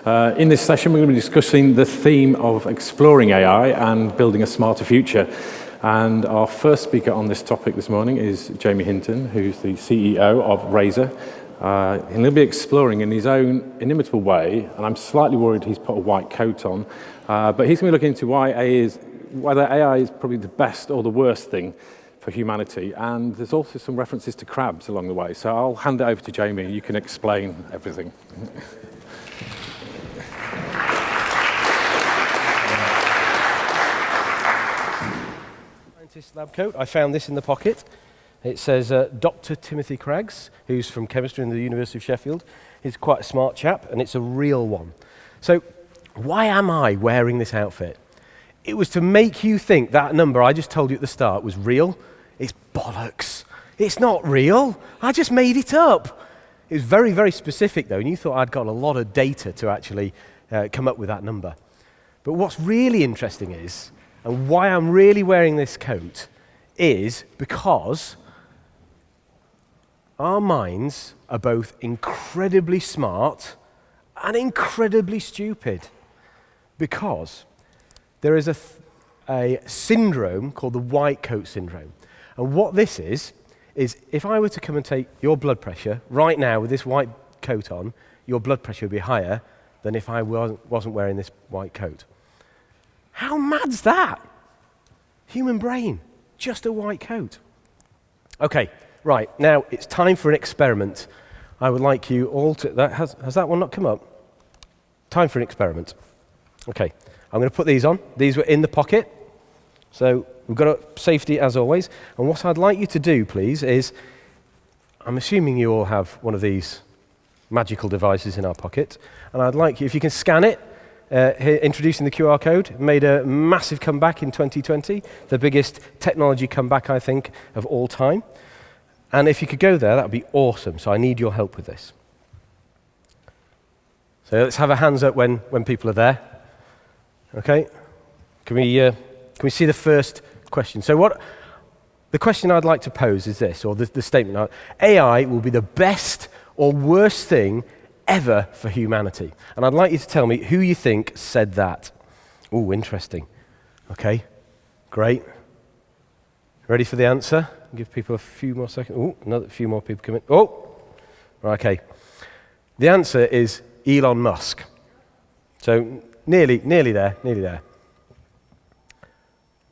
In this session, we're going to be discussing the theme of exploring AI and building a smarter future. And our first speaker on this topic this morning is Jamie Hinton, who's the CEO of Razor. And he'll be exploring in his own inimitable way, and I'm slightly worried he's put a white coat on, but he's going to be looking into whether AI is probably the best or the worst thing for humanity. And there's also some references to crabs along the way. So I'll hand it over to Jamie. You can explain everything. Scientist lab coat. I found this in the pocket. It says Dr. Timothy Craggs, who's from chemistry in the University of Sheffield. He's quite a smart chap, and it's a real one. So why am I wearing this outfit? It was to make you think that number I just told you at the start was real. It's bollocks. It's not real. I just made it up. It was very, very specific, though, and you thought I'd got a lot of data to actually come up with that number. But what's really interesting is, and why I'm really wearing this coat, is because our minds are both incredibly smart and incredibly stupid, because there is a syndrome called the white coat syndrome. And what this is if I were to come and take your blood pressure right now with this white coat on, your blood pressure would be higher than if I wasn't wearing this white coat. How mad's that? Human brain, just a white coat. Okay. Right, now it's time for an experiment. I would like you all to... Has that one not come up? Time for an experiment. Okay, I'm going to put these on. These were in the pocket. So we've got safety as always. And what I'd like you to do, please, is... I'm assuming you all have one of these magical devices in our pocket. And I'd like you, if you can scan it, here, introducing the QR code. It made a massive comeback in 2020. The biggest technology comeback, I think, of all time. And if you could go there, that would be awesome. So I need your help with this. So let's have our hands up when people are there. Okay? Can we see the first question? So the question I'd like to pose is this, or the statement: AI will be the best or worst thing ever for humanity. And I'd like you to tell me who you think said that. Oh, interesting. Okay, great. Ready for the answer? Give people a few more seconds. Oh, another few more people come in. Oh, right, okay. The answer is Elon Musk. So nearly there.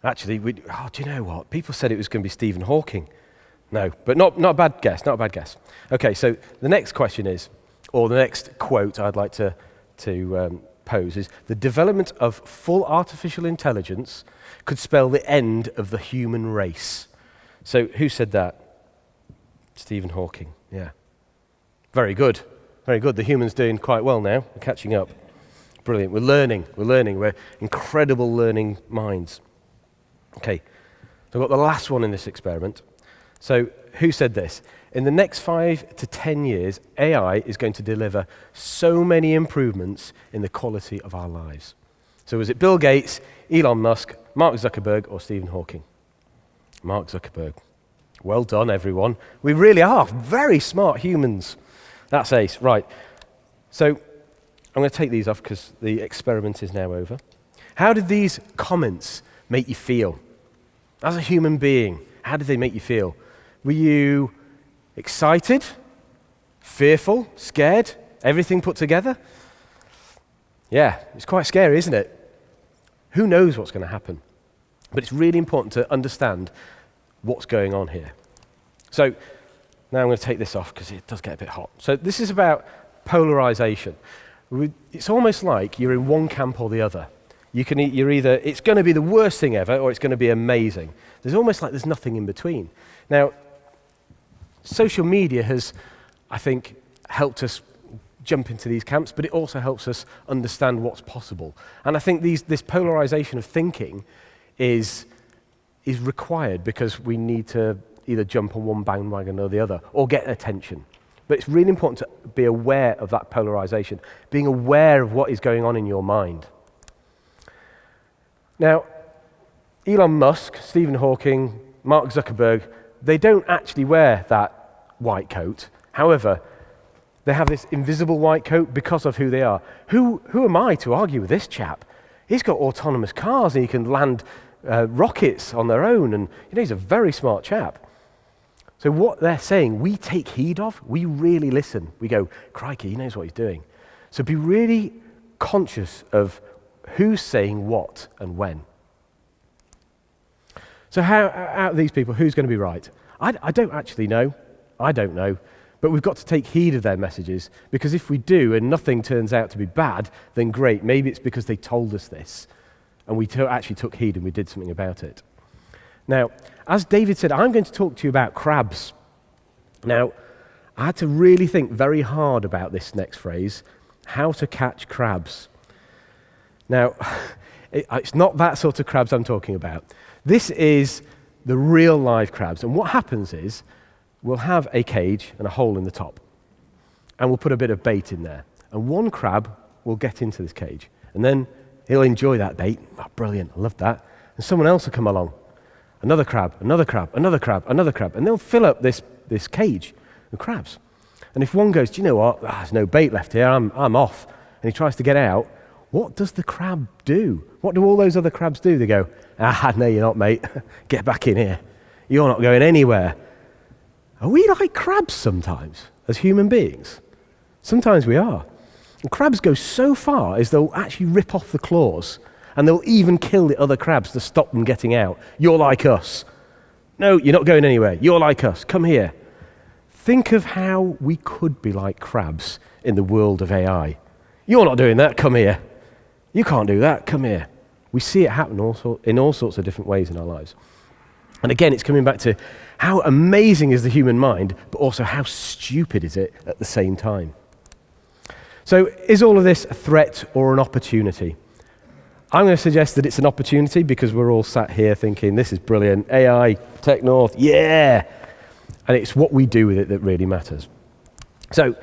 Actually, do you know what? People said it was going to be Stephen Hawking. No, but not a bad guess. Okay, so the next question is, or the next quote I'd like to pose is: the development of full artificial intelligence could spell the end of the human race. So who said that? Stephen Hawking, yeah. Very good. The human's doing quite well now. We're catching up. Brilliant. We're learning. We're incredible learning minds. Okay, so I've got the last one in this experiment. So who said this? In the next 5 to 10 years, AI is going to deliver so many improvements in the quality of our lives. So was it Bill Gates, Elon Musk, Mark Zuckerberg, or Stephen Hawking? Mark Zuckerberg. Well done, everyone. We really are very smart humans. That's ace. Right. So I'm going to take these off because the experiment is now over. How did these comments make you feel? As a human being, how did they make you feel? Were you excited, fearful, scared, everything put together? Yeah, it's quite scary, isn't it? Who knows what's going to happen? But it's really important to understand what's going on here. So now I'm going to take this off because it does get a bit hot. So this is about polarization. It's almost like you're in one camp or the other. You're either, it's going to be the worst thing ever, or it's going to be amazing. There's almost like there's nothing in between. Now, social media has, I think, helped us jump into these camps, but it also helps us understand what's possible. And I think this polarization of thinking is required because we need to either jump on one bandwagon or the other, or get attention. But it's really important to be aware of that polarization, being aware of what is going on in your mind. Now, Elon Musk, Stephen Hawking, Mark Zuckerberg, they don't actually wear that white coat. However, They have this invisible white coat because of who they are. Who am I to argue with this chap? He's got autonomous cars and he can land rockets on their own, and he's a very smart chap. So what they're saying, we take heed of, we really listen. We go, crikey, he knows what he's doing. So be really conscious of who's saying what and when. So how, out of these people, who's going to be right? I don't actually know. I don't know. But we've got to take heed of their messages, because if we do and nothing turns out to be bad, then great. Maybe it's because they told us this and we actually took heed and we did something about it. Now, as David said, I'm going to talk to you about crabs. Now, I had to really think very hard about this next phrase, how to catch crabs. Now, it's not that sort of crabs I'm talking about. This is the real live crabs. And what happens is we'll have a cage and a hole in the top, and we'll put a bit of bait in there. And one crab will get into this cage, and then he'll enjoy that bait. Oh, brilliant, I love that. And someone else will come along. Another crab, another crab, another crab, another crab. And they'll fill up this cage with crabs. And if one goes, do you know what? There's no bait left here, I'm off. And he tries to get out. What does the crab do? What do all those other crabs do? They go, no, you're not, mate. Get back in here. You're not going anywhere. Are we like crabs sometimes as human beings? Sometimes we are. And crabs go so far as they'll actually rip off the claws, and they'll even kill the other crabs to stop them getting out. You're like us. No, you're not going anywhere. You're like us. Come here. Think of how we could be like crabs in the world of AI. You're not doing that. Come here. You can't do that. Come here. We see it happen in all sorts of different ways in our lives. And again, it's coming back to how amazing is the human mind, but also how stupid is it at the same time. So is all of this a threat or an opportunity? I'm going to suggest that it's an opportunity, because we're all sat here thinking, this is brilliant, AI, Tech North, yeah! And it's what we do with it that really matters. So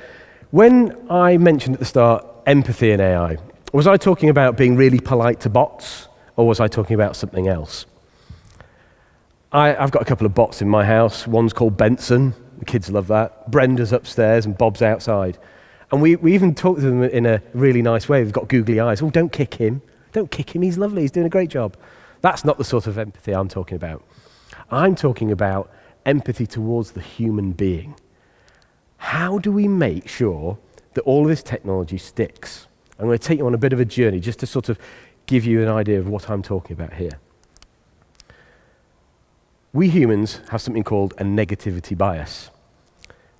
when I mentioned at the start empathy in AI, was I talking about being really polite to bots, or was I talking about something else? I've got a couple of bots in my house. One's called Benson. The kids love that. Brenda's upstairs and Bob's outside. And we even talk to them in a really nice way. We've got googly eyes. Oh, don't kick him. Don't kick him. He's lovely. He's doing a great job. That's not the sort of empathy I'm talking about. I'm talking about empathy towards the human being. How do we make sure that all of this technology sticks? I'm going to take you on a bit of a journey just to sort of give you an idea of what I'm talking about here. We humans have something called a negativity bias.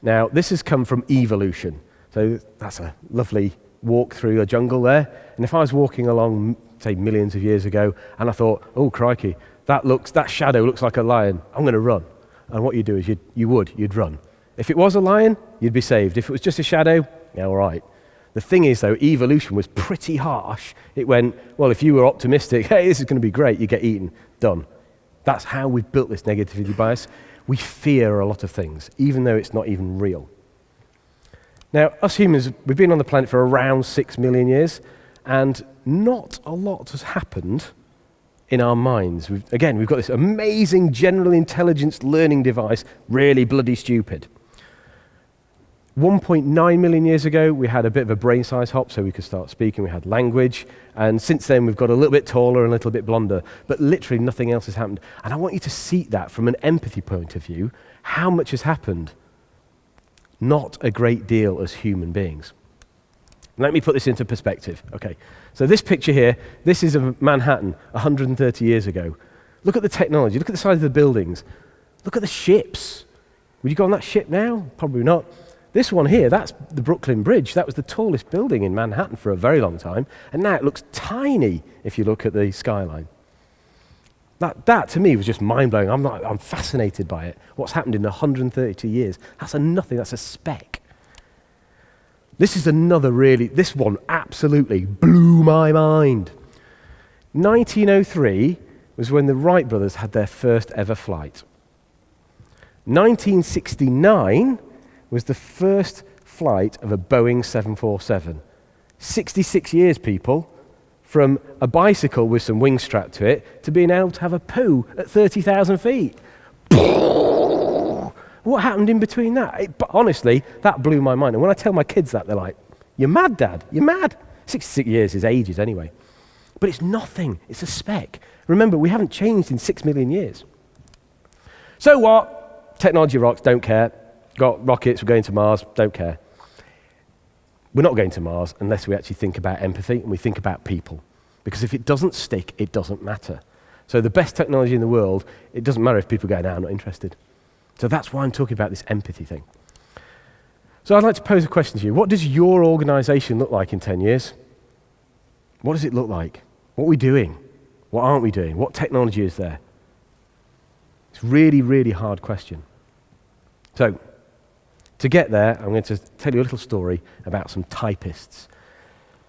Now, this has come from evolution. So that's a lovely walk through a jungle there. And if I was walking along, say, millions of years ago, and I thought, oh, crikey, that shadow looks like a lion, I'm going to run. And what you do is you'd run. If it was a lion, you'd be saved. If it was just a shadow, yeah, all right. The thing is, though, evolution was pretty harsh. It went, well, if you were optimistic, hey, this is going to be great, you get eaten, done. That's how we've built this negativity bias. We fear a lot of things, even though it's not even real. Now, us humans, we've been on the planet for around 6 million years, and not a lot has happened in our minds. We've got this amazing general intelligence learning device, really bloody stupid. 1.9 million years ago, we had a bit of a brain size hop so we could start speaking. We had language. And since then, we've got a little bit taller and a little bit blonder. But literally nothing else has happened. And I want you to see that from an empathy point of view. How much has happened? Not a great deal as human beings. Let me put this into perspective. Okay, so this picture here, this is of Manhattan 130 years ago. Look at the technology. Look at the size of the buildings. Look at the ships. Would you go on that ship now? Probably not. This one here, that's the Brooklyn Bridge. That was the tallest building in Manhattan for a very long time. And now it looks tiny if you look at the skyline. That to me was just mind-blowing. I'm fascinated by it. What's happened in 132 years. That's a nothing, that's a speck. This is this one absolutely blew my mind. 1903 was when the Wright brothers had their first ever flight. 1969 was the first flight of a Boeing 747. 66 years, people, from a bicycle with some wings strapped to it to being able to have a poo at 30,000 feet. Well, What happened in between that? But honestly, that blew my mind. And when I tell my kids that, they're like, "You're mad, Dad. You're mad." 66 years is ages anyway. But it's nothing. It's a speck. Remember, we haven't changed in 6 million years. So what? Technology rocks, don't care. Got rockets, we're going to Mars, don't care. We're not going to Mars unless we actually think about empathy and we think about people. Because if it doesn't stick, it doesn't matter. So the best technology in the world, it doesn't matter if people go, "No, I'm not interested." So that's why I'm talking about this empathy thing. So I'd like to pose a question to you. What does your organization look like in 10 years? What does it look like? What are we doing? What aren't we doing? What technology is there? It's a really, really hard question. So to get there, I'm going to tell you a little story about some typists.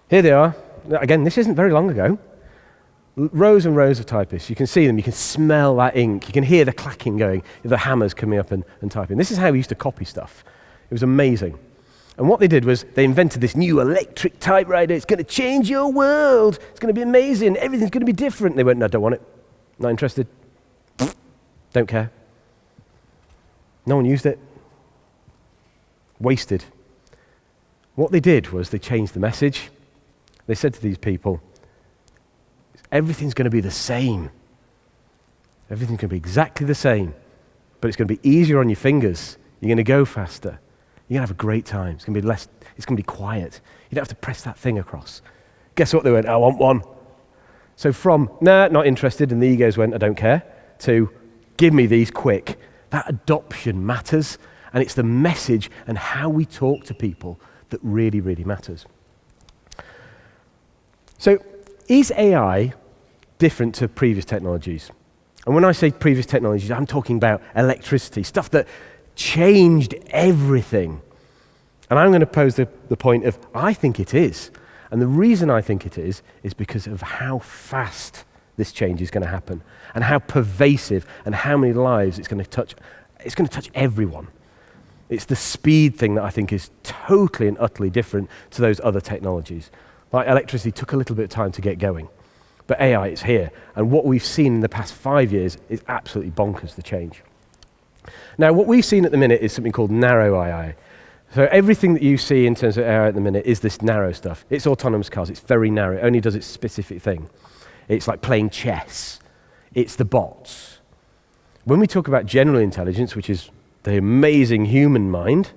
Here they are. Again, this isn't very long ago. Rows and rows of typists. You can see them. You can smell that ink. You can hear the clacking going, the hammers coming up and typing. This is how we used to copy stuff. It was amazing. And what they did was they invented this new electric typewriter. It's going to change your world. It's going to be amazing. Everything's going to be different. They went, "No, don't want it. Not interested. Don't care." No one used it. Wasted. What they did was they changed the message. They said to these people, everything's going to be the same. Everything's going to be exactly the same, but it's going to be easier on your fingers. You're going to go faster. You're going to have a great time. It's going to be less. It's going to be quiet. You don't have to press that thing across. Guess what they went? "I want one." So from, "Nah, not interested," and the egos went, "I don't care," to, "Give me these quick." That adoption matters, and it's the message and how we talk to people that really, really matters. So is AI different to previous technologies? And when I say previous technologies, I'm talking about electricity, stuff that changed everything. And I'm going to pose the point of, I think it is. And the reason I think it is because of how fast this change is going to happen and how pervasive and how many lives it's going to touch. It's going to touch everyone. It's the speed thing that I think is totally and utterly different to those other technologies. Like electricity took a little bit of time to get going. But AI is here. And what we've seen in the past 5 years is absolutely bonkers, the change. Now, what we've seen at the minute is something called narrow AI. So everything that you see in terms of AI at the minute is this narrow stuff. It's autonomous cars. It's very narrow. It only does its specific thing. It's like playing chess. It's the bots. When we talk about general intelligence, which is the amazing human mind,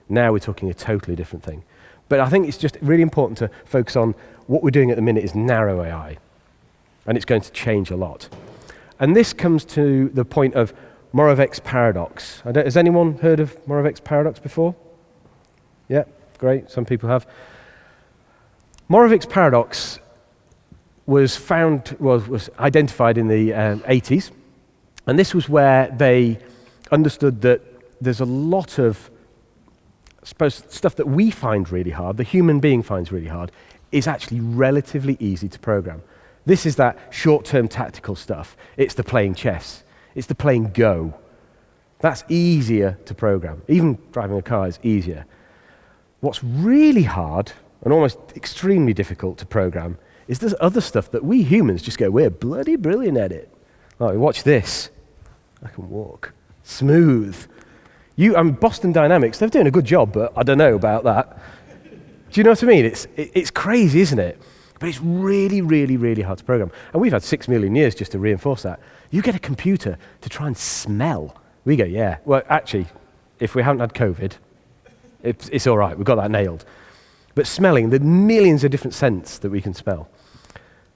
now we're talking a totally different thing. But I think it's just really important to focus on what we're doing at the minute is narrow AI. And it's going to change a lot. And this comes to the point of Moravec's paradox. Has anyone heard of Moravec's paradox before? Yeah, great. Some people have. Moravec's paradox was identified in the 80s. And this was where they understood that there's a lot of stuff that we find really hard, the human being finds really hard, is actually relatively easy to program. This is that short-term tactical stuff. It's the playing chess. It's the playing Go. That's easier to program. Even driving a car is easier. What's really hard and almost extremely difficult to program is this other stuff that we humans just go, we're bloody brilliant at it. Like, watch this. I can walk. Smooth. Boston Dynamics, they're doing a good job, but I don't know about that. Do you know what I mean? It's crazy, isn't it? But it's really, really, really hard to program. And we've had 6 million years just to reinforce that. You get a computer to try and smell. We go, yeah. Well, actually, if we haven't had COVID, it's all right. We've got that nailed. But smelling, the millions of different scents that we can smell,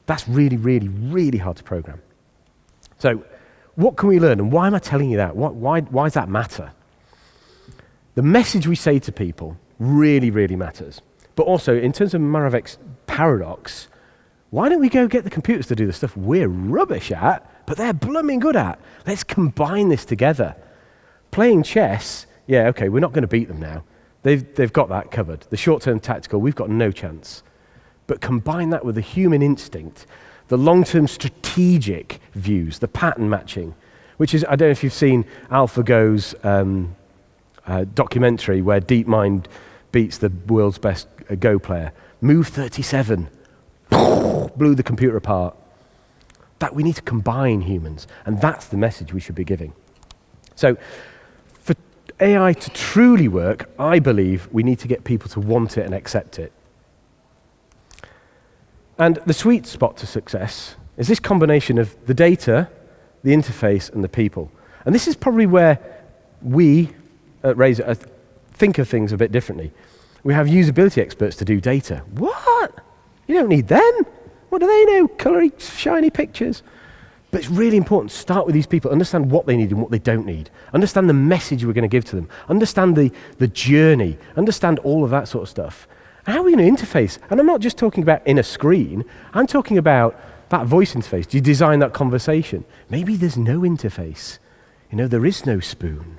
that's really, really, really hard to program. So what can we learn? And why am I telling you that? Why does that matter? The message we say to people really, really matters. But also, in terms of Moravec's paradox, why don't we go get the computers to do the stuff we're rubbish at, but they're blooming good at? Let's combine this together. Playing chess, yeah, okay, we're not going to beat them now. They've got that covered. The short-term tactical, we've got no chance. But combine that with the human instinct, the long-term strategic views, the pattern matching, which is, I don't know if you've seen AlphaGo's documentary where DeepMind beats the world's best Go player. Move 37, blew the computer apart. That we need to combine humans, and that's the message we should be giving. So, AI to truly work, I believe we need to get people to want it and accept it. And the sweet spot to success is this combination of the data, the interface, and the people. And this is probably where we at Razor think of things a bit differently. We have usability experts to do data. What? You don't need them. What do they know? Colory, shiny pictures. But it's really important to start with these people, understand what they need and what they don't need, understand the message we're going to give to them, understand the journey, understand all of that sort of stuff. And how are we going to interface? And I'm not just talking about in a screen, I'm talking about that voice interface. Do you design that conversation? Maybe there's no interface. There is no spoon.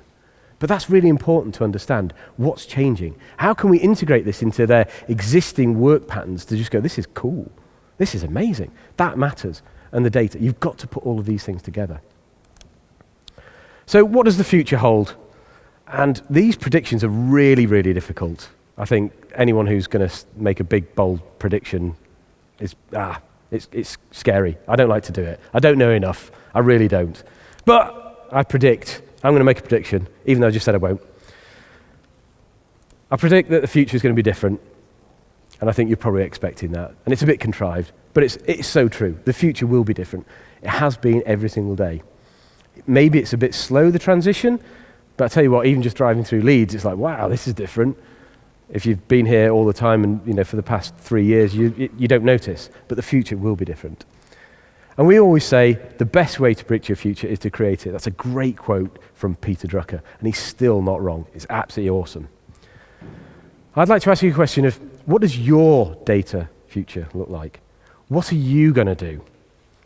But that's really important to understand what's changing. How can we integrate this into their existing work patterns to just go, this is cool, this is amazing, that matters. And the data. You've got to put all of these things together. So what does the future hold? And these predictions are really, really difficult. I think anyone who's going to make a big, bold prediction it's scary. I don't like to do it. I don't know enough. I really don't. But I'm going to make a prediction, even though I just said I won't. I predict that the future is going to be different. And I think you're probably expecting that. And it's a bit contrived, but it's so true. The future will be different. It has been every single day. Maybe it's a bit slow, the transition, but I tell you what, even just driving through Leeds, it's like, wow, this is different. If you've been here all the time and for the past 3 years, you don't notice, but the future will be different. And we always say the best way to predict your future is to create it. That's a great quote from Peter Drucker, and he's still not wrong. It's absolutely awesome. I'd like to ask you a question of, what does your data future look like? What are you going to do?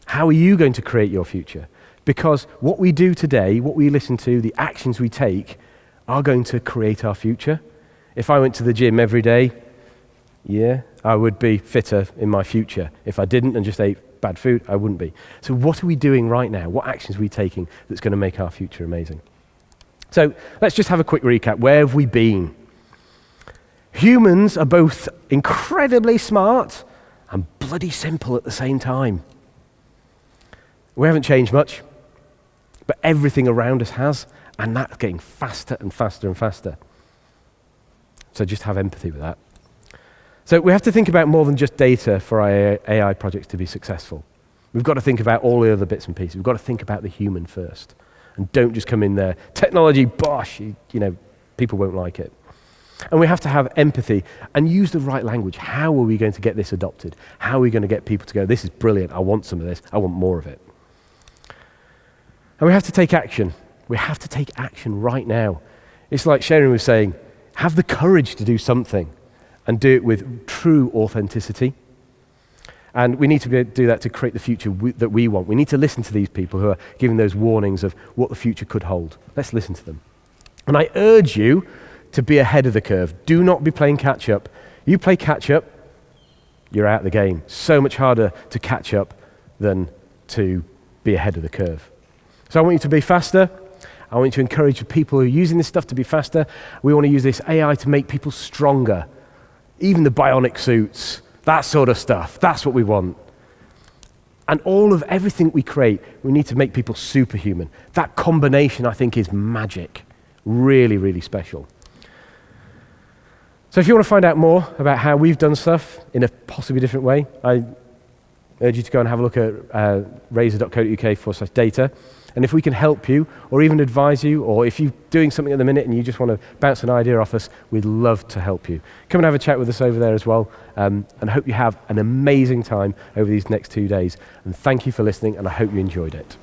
How are you going to create your future? Because what we do today, what we listen to, the actions we take, are going to create our future. If I went to the gym every day, I would be fitter in my future. If I didn't and just ate bad food, I wouldn't be. So what are we doing right now? What actions are we taking that's going to make our future amazing? So let's just have a quick recap. Where have we been? Humans are both incredibly smart and bloody simple at the same time. We haven't changed much, but everything around us has, and that's getting faster and faster and faster. So just have empathy with that. So we have to think about more than just data for our AI projects to be successful. We've got to think about all the other bits and pieces. We've got to think about the human first. And don't just come in there, technology, bosh, people won't like it. And we have to have empathy and use the right language. How are we going to get this adopted? How are we going to get people to go, this is brilliant, I want some of this, I want more of it. And we have to take action. We have to take action right now. It's like Sharon was saying, have the courage to do something and do it with true authenticity. And we need to do that to create the future that we want. We need to listen to these people who are giving those warnings of what the future could hold. Let's listen to them. And I urge you to be ahead of the curve. Do not be playing catch up. You play catch up, you're out of the game. So much harder to catch up than to be ahead of the curve. So I want you to be faster. I want you to encourage the people who are using this stuff to be faster. We want to use this AI to make people stronger. Even the bionic suits, that sort of stuff. That's what we want. And everything we create, we need to make people superhuman. That combination, I think, is magic. Really, really special. So if you want to find out more about how we've done stuff in a possibly different way, I urge you to go and have a look at razor.co.uk/data. And if we can help you or even advise you, or if you're doing something at the minute and you just want to bounce an idea off us, we'd love to help you. Come and have a chat with us over there as well. And I hope you have an amazing time over these next 2 days. And thank you for listening, and I hope you enjoyed it.